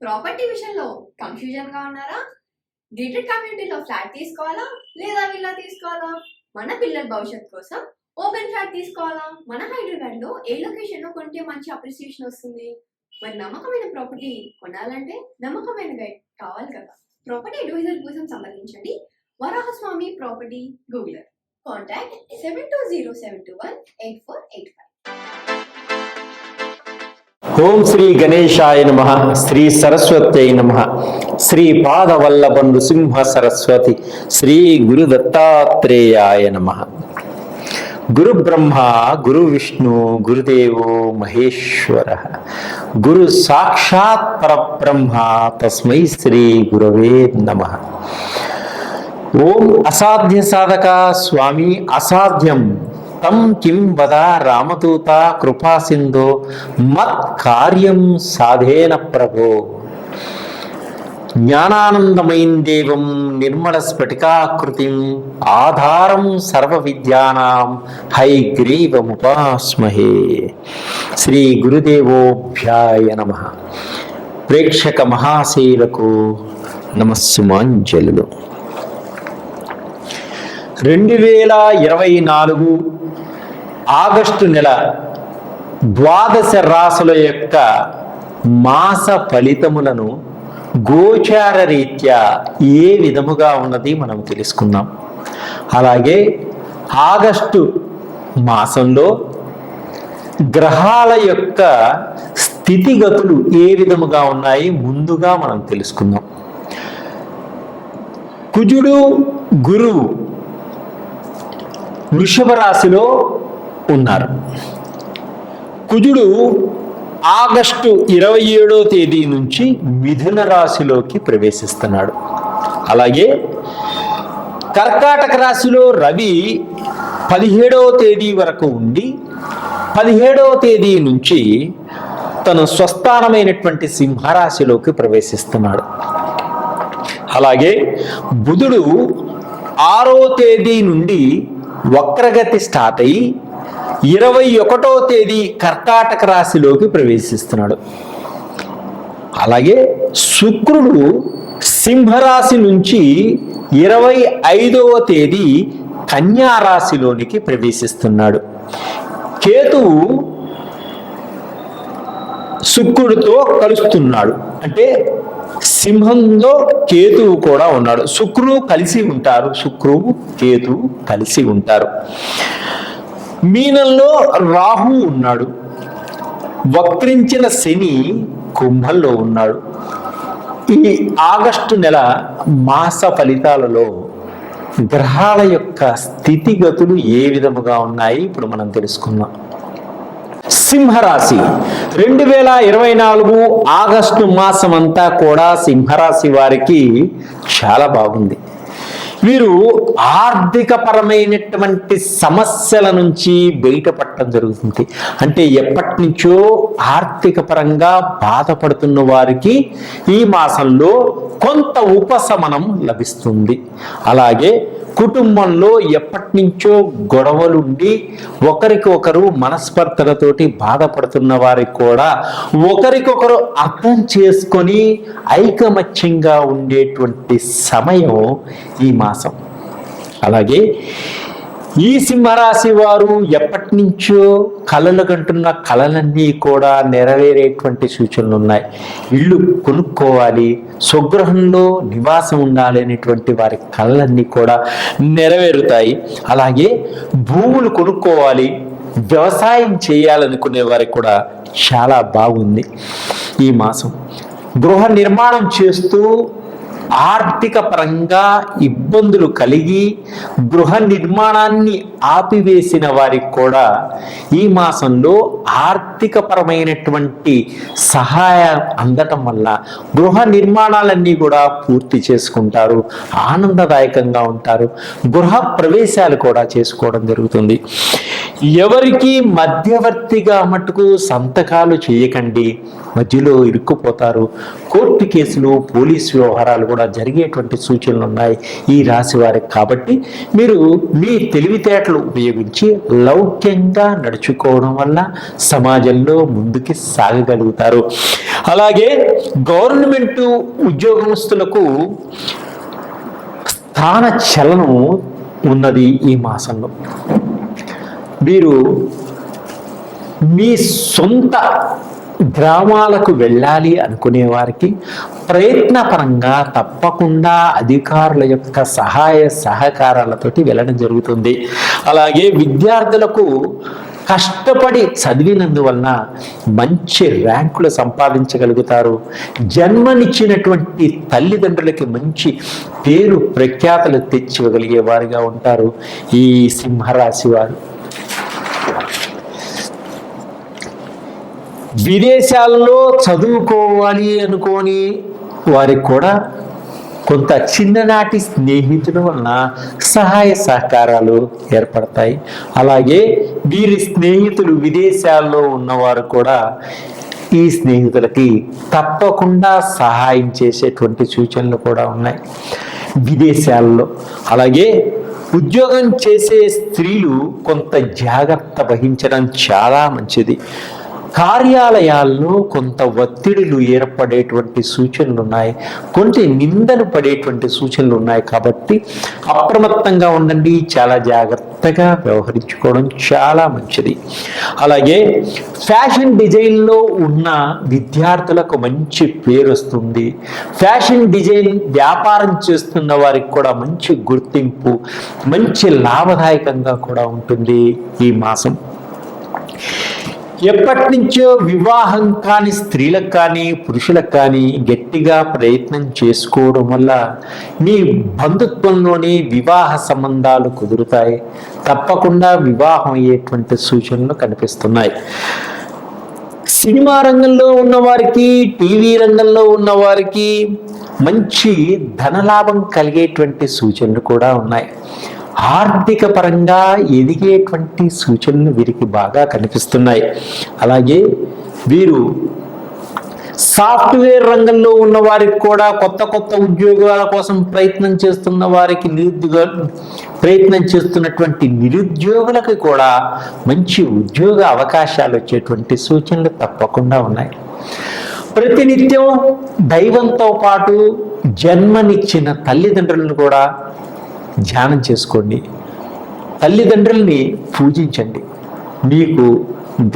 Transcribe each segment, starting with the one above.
Property విషయంలో confusion గా ఉన్నారా? గేటెడ్ కమ్యూనిటీలో ఫ్లాట్ తీసుకోవాలా లేదా విల్లా తీసుకోవాలా? మన పిల్లల భవిష్యత్ కోసం ఓపెన్ ఫ్లాట్ తీసుకోవాలా? మన హైదరాబాద్ లో ఏ లొకేషన్ లో కొంటే మంచి అప్రిసియేషన్ వస్తుంది? మరి నమ్మకమైన ప్రాపర్టీ కొనాలంటే నమ్మకమైన గైడ్ కావాలి కదా. ప్రాపర్టీ అడ్వైజర్ కోసం సంప్రదించండి వరాహస్వామి ప్రాపర్టీ గూగులర్. కాంటాక్ట్ 7207218485. ఓం శ్రీ గణేశాయ నమః. శ్రీ సరస్వత్యై నమః. శ్రీ పాదవల్లభ నృసింహ సరస్వతి శ్రీ గురు దత్తాత్రేయాయ నమః. గురు బ్రహ్మ గురు విష్ణు గురుదేవో మహేశ్వర గురు సాక్షాత్ పరబ్రహ్మ తస్మై శ్రీ గురవే నమః. ఓం అసాధ్య సాధక స్వామి అసాధ్యం తం కిం వద రామదూత కృపా సింధో మత్ కార్యం సాధేన ప్రభో. జ్ఞానానందమయం దేవం నిర్మల స్ఫటికాకృతిం ఆధారం సర్వ విద్యానాం హైగ్రీవముపాస్మహే. శ్రీ గురుదేవోభ్యాయ నమః. ప్రేక్షక మహాశైలకు నమస్సుమాంజలులు. 2024 ఆగస్టు నెల ద్వాదశ రాశుల యొక్క మాస ఫలితములను గోచార రీత్యా ఏ విధముగా ఉన్నది మనం తెలుసుకుందాం. అలాగే ఆగస్టు మాసంలో గ్రహాల యొక్క స్థితిగతులు ఏ విధముగా ఉన్నాయి ముందుగా మనం తెలుసుకుందాం. కుజుడు గురువు వృషభ రాశిలో ఉన్నారు. కుజుడు ఆగస్టు 27వ తేదీ నుంచి మిథున రాశిలోకి ప్రవేశిస్తున్నాడు. అలాగే కర్కాటక రాశిలో రవి 17వ తేదీ వరకు ఉండి 17వ తేదీ నుంచి తన స్వస్థానమైనటువంటి సింహరాశిలోకి ప్రవేశిస్తున్నాడు. అలాగే బుధుడు 6వ తేదీ నుండి వక్రగతి స్టార్ట్ అయ్యి 21వ తేదీ కర్కాటక రాశిలోకి ప్రవేశిస్తున్నాడు. అలాగే శుక్రుడు సింహరాశి నుంచి 25వ తేదీ కన్యా రాశిలోనికి ప్రవేశిస్తున్నాడు. కేతువు శుక్రుడితో కలుస్తున్నాడు. అంటే సింహంలో కేతువు కూడా ఉన్నాడు. శుక్రుడు కలిసి ఉంటారు. శుక్రువు కేతువు కలిసి ఉంటారు. మీనంలో రాహు ఉన్నాడు. వక్రించిన శని కుంభంలో ఉన్నాడు. ఈ ఆగస్టు నెల మాస ఫలితాలలో గ్రహాల యొక్క స్థితిగతులు ఏ విధముగా ఉన్నాయి ఇప్పుడు మనం తెలుసుకుందాం. సింహరాశి 2024 ఆగస్టు మాసం అంతా కూడా సింహరాశి వారికి చాలా బాగుంది. వీరు ఆర్థిక పరమైనటువంటి సమస్యల నుంచి బయటపడటం జరుగుతుంది. అంటే ఎప్పటి నుంచో ఆర్థిక పరంగా బాధపడుతున్న వారికి ఈ మాసంలో కొంత ఉపశమనం లభిస్తుంది. అలాగే కుటుంబంలో ఎప్పటి నుంచో గొడవలుండి ఒకరికొకరు మనస్పర్ధలతోటి బాధపడుతున్న వారికి కూడా ఒకరికొకరు అర్థం చేసుకొని ఐకమత్యంగా ఉండేటువంటి సమయం ఈ మాసం. అలాగే ఈ సింహరాశి వారు ఎప్పటి నుంచో కలలు కంటున్న కలలన్నీ కూడా నెరవేరేటువంటి సూచనలు ఉన్నాయి. ఇల్లు కొనుక్కోవాలి, స్వగృహంలో నివాసం ఉండాలి అనేటువంటి వారి కలలన్నీ కూడా నెరవేరుతాయి. అలాగే భూములు కొనుక్కోవాలి, వ్యవసాయం చేయాలనుకునే వారికి కూడా చాలా బాగుంది ఈ మాసం. గృహ నిర్మాణం చేస్తూ ఆర్థిక పరంగా ఇబ్బందులు కలిగి గృహ నిర్మాణాన్ని ఆపివేసిన వారికి కూడా ఈ మాసంలో ఆర్థిక పరమైనటువంటి సహాయం అందటం వల్ల గృహ నిర్మాణాలన్నీ కూడా పూర్తి చేసుకుంటారు, ఆనందదాయకంగా ఉంటారు. గృహ ప్రవేశాలు కూడా చేసుకోవడం జరుగుతుంది. ఎవరికి మధ్యవర్తిగా మట్టుకు సంతకాలు చేయకండి, మధ్యలో ఇరుక్కుపోతారు. కోర్టు కేసులు, పోలీసు వ్యవహారాలు కూడా కూడా జరిగేటువంటి సూచనలు ఉన్నాయి ఈ రాశి వారికి. కాబట్టి మీరు మీ తెలివితేటలు ఉపయోగించి లౌక్యంగా నడుచుకోవడం వల్ల సమాజంలో ముందుకి సాగగలుగుతారు. అలాగే గవర్నమెంట్ ఉద్యోగస్తులకు స్థాన చలనం ఉన్నది ఈ మాసంలో. మీరు మీ సొంత గ్రామాలకు వెళ్ళాలి అనుకునే వారికి ప్రయత్నపరంగా తప్పకుండా అధికారుల యొక్క సహాయ సహకారాలతోటి వెళ్ళడం జరుగుతుంది. అలాగే విద్యార్థులకు కష్టపడి చదివినందువలన మంచి ర్యాంకులు సంపాదించగలుగుతారు. జన్మనిచ్చినటువంటి తల్లిదండ్రులకి మంచి పేరు ప్రఖ్యాతలు తెచ్చివ్వగలిగే వారిగా ఉంటారు ఈ సింహరాశి వారు. విదేశాల్లో చదువుకోవాలి అనుకోని వారికి కూడా కొంత చిన్ననాటి స్నేహితుల వలన సహాయ సహకారాలు ఏర్పడతాయి. అలాగే వీరి స్నేహితులు విదేశాల్లో ఉన్నవారు కూడా ఈ స్నేహితులకి తప్పకుండా సహాయం చేసేటువంటి సూచనలు కూడా ఉన్నాయి విదేశాల్లో. అలాగే ఉద్యోగం చేసే స్త్రీలు కొంత జాగ్రత్త వహించడం చాలా మంచిది. కార్యాలయాల్లో కొంత ఒత్తిడులు ఏర్పడేటువంటి సూచనలు ఉన్నాయి, కొన్ని నిందలు పడేటువంటి సూచనలు ఉన్నాయి. కాబట్టి అప్రమత్తంగా ఉండండి, చాలా జాగ్రత్తగా వ్యవహరించుకోవడం చాలా మంచిది. అలాగే ఫ్యాషన్ డిజైన్లో ఉన్న విద్యార్థులకు మంచి పేరు వస్తుంది. ఫ్యాషన్ డిజైన్ వ్యాపారం చేస్తున్న వారికి కూడా మంచి గుర్తింపు, మంచి లాభదాయకంగా కూడా ఉంటుంది ఈ మాసం. ఎప్పటి నుంచో వివాహం కాని స్త్రీలకు కానీ పురుషులకు కానీ గట్టిగా ప్రయత్నం చేసుకోవడం వల్ల మీ బంధుత్వంలోని వివాహ సంబంధాలు కుదురుతాయి. తప్పకుండా వివాహం అయ్యేటువంటి సూచనలు కనిపిస్తున్నాయి. సినిమా రంగంలో ఉన్నవారికి, టీవీ రంగంలో ఉన్నవారికి మంచి ధనలాభం కలిగేటువంటి సూచనలు కూడా ఉన్నాయి. ఆర్థిక పరంగా ఎదిగేటువంటి సూచనలు వీరికి బాగా కనిపిస్తున్నాయి. అలాగే వీరు సాఫ్ట్వేర్ రంగంలో ఉన్న వారికి కూడా కొత్త కొత్త ఉద్యోగాల కోసం ప్రయత్నం చేస్తున్న వారికి, ప్రయత్నం చేస్తున్నటువంటి నిరుద్యోగులకు కూడా మంచి ఉద్యోగ అవకాశాలు వచ్చేటువంటి సూచనలు తప్పకుండా ఉన్నాయి. ప్రతినిత్యం దైవంతో పాటు జన్మనిచ్చిన తల్లిదండ్రులను కూడా ధ్యానం చేసుకోండి, తల్లిదండ్రుల్ని పూజించండి. మీకు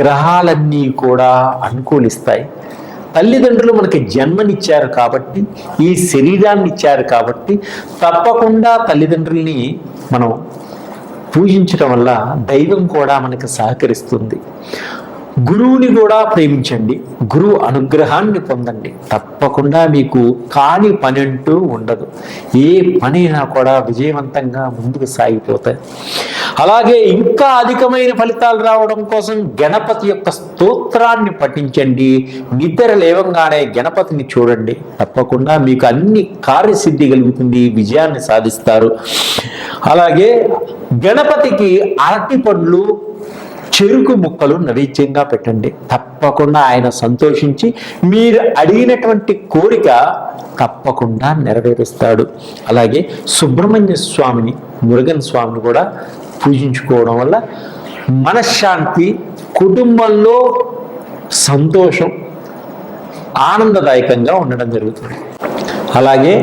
గ్రహాలన్నీ కూడా అనుకూలిస్తాయి. తల్లిదండ్రులు మనకి జన్మనిచ్చారు కాబట్టి, ఈ శరీరాన్ని ఇచ్చారు కాబట్టి తప్పకుండా తల్లిదండ్రుల్ని మనం పూజించడం వల్ల దైవం కూడా మనకు సహకరిస్తుంది. గురువుని కూడా ప్రేమించండి, గురువు అనుగ్రహాన్ని పొందండి. తప్పకుండా మీకు కాని పని అంటూ ఉండదు. ఏ పనైనా కూడా విజయవంతంగా ముందుకు సాగిపోతాయి. అలాగే ఇంకా అధికమైన ఫలితాలు రావడం కోసం గణపతి యొక్క స్తోత్రాన్ని పఠించండి. నిద్ర లేవంగానే గణపతిని చూడండి. తప్పకుండా మీకు అన్ని కార్యసిద్ధి కలుగుతుంది, విజయాన్ని సాధిస్తారు. అలాగే గణపతికి అరటి పండ్లు, చెరుకు ముక్కలు నైవేద్యంగా పెట్టండి. తప్పకుండా ఆయన సంతోషించి మీరు అడిగినటువంటి కోరిక తప్పకుండా నెరవేరుస్తాడు. అలాగే సుబ్రహ్మణ్య స్వామిని, మురుగన్ స్వామిని కూడా పూజించుకోవడం వల్ల మనశ్శాంతి, కుటుంబంలో సంతోషం, ఆనందదాయకంగా ఉండడం జరుగుతుంది. అలాగే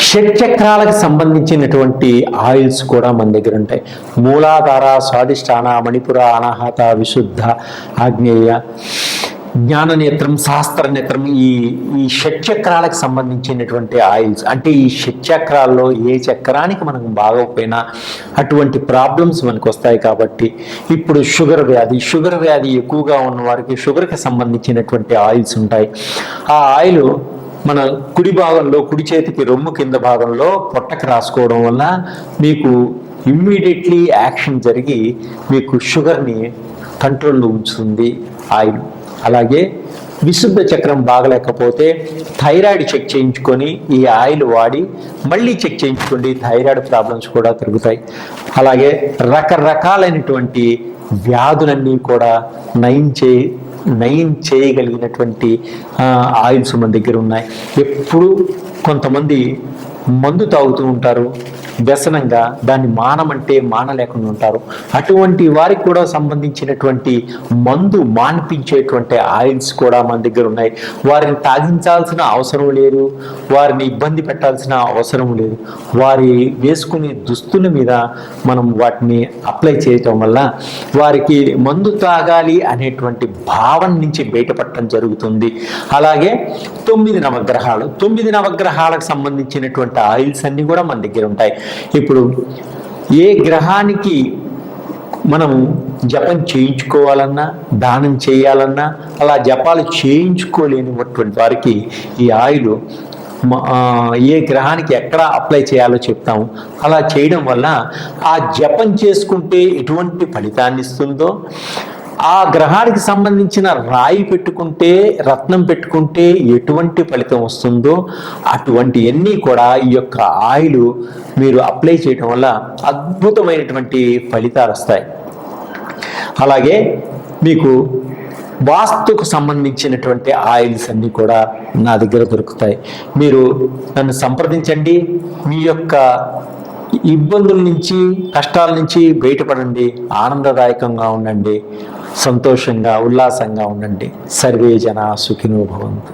షట్చక్రాలకు సంబంధించినటువంటి ఆయిల్స్ కూడా మన దగ్గర ఉంటాయి. మూలాధార, స్వాదిష్టాన, మణిపుర, అనాహత, విశుద్ధ, ఆగ్నేయ, జ్ఞాననేత్రం, శాస్త్రనేత్రం, ఈ షట్చక్రాలకు సంబంధించినటువంటి ఆయిల్స్. అంటే ఈ షట్చక్రాల్లో ఏ చక్రానికి మనకు బాగోకపోయినా అటువంటి ప్రాబ్లమ్స్ మనకు వస్తాయి. కాబట్టి ఇప్పుడు షుగర్ వ్యాధి ఎక్కువగా ఉన్న వారికి షుగర్కి సంబంధించినటువంటి ఆయిల్స్ ఉంటాయి. ఆ ఆయిల్ మన కుడి భాగంలో, కుడి చేతికి రొమ్ము కింద భాగంలో పొట్టకి రాసుకోవడం వల్ల మీకు ఇమ్మీడియట్లీ యాక్షన్ జరిగి మీకు షుగర్ని కంట్రోల్లో ఉంచుతుంది ఆయిల్. అలాగే విశుద్ధ చక్రం బాగలేకపోతే థైరాయిడ్ చెక్ చేయించుకొని ఈ ఆయిల్ వాడి మళ్ళీ చెక్ చేయించుకోండి, థైరాయిడ్ ప్రాబ్లమ్స్ కూడా తగ్గుతాయి. అలాగే రకరకాలైనటువంటి వ్యాధులన్నీ కూడా నయం చేయగలిగినటువంటి ఆయిల్స్ మన దగ్గర ఉన్నాయి. ఎప్పుడు కొంతమంది మందు తాగుతూ ఉంటారు, వ్యసనంగా దాన్ని మానమంటే మానలేకుండా ఉంటారు. అటువంటి వారికి కూడా సంబంధించినటువంటి మందు మాన్పించేటువంటి ఆయిల్స్ కూడా మన దగ్గర ఉన్నాయి. వారిని తాగించాల్సిన అవసరం లేదు, వారిని ఇబ్బంది పెట్టాల్సిన అవసరం లేదు. వారి వేసుకునే దుస్తుల మీద మనం వాటిని అప్లై చేయటం వల్ల వారికి మందు తాగాలి అనేటువంటి భావన నుంచి బయటపడటం జరుగుతుంది. అలాగే 9 నవగ్రహాలు, 9 నవగ్రహాలకు సంబంధించినటువంటి ఆయిల్స్ అన్ని కూడా మన దగ్గర ఉంటాయి. ఇప్పుడు ఏ గ్రహానికి మనం జపం చేయించుకోవాలన్నా, దానం చేయాలన్నా, అలా జపాలు చేయించుకోలేనిటువంటి వారికి ఈ ఆయిల్ ఏ గ్రహానికి ఎక్కడ అప్లై చేయాలో చెప్తాము. అలా చేయడం వల్ల ఆ జపం చేసుకుంటే ఎటువంటి ఫలితాన్ని ఇస్తుందో, ఆ గ్రహానికి సంబంధించిన రాయి పెట్టుకుంటే, రత్నం పెట్టుకుంటే ఎటువంటి ఫలితం వస్తుందో అటువంటి అన్నీ కూడా ఈ యొక్క ఆయిల్ మీరు అప్లై చేయడం వల్ల అద్భుతమైనటువంటి ఫలితాలు వస్తాయి. అలాగే మీకు వాస్తుకు సంబంధించినటువంటి ఆయిల్స్ అన్నీ కూడా నా దగ్గర దొరుకుతాయి. మీరు నన్ను సంప్రదించండి. మీ యొక్క ఇబ్బందుల నుంచి, కష్టాల నుంచి బయటపడండి, ఆనందదాయకంగా ఉండండి, సంతోషంగా ఉల్లాసంగా ఉండండి. సర్వే జనా సుఖినో భవంతు.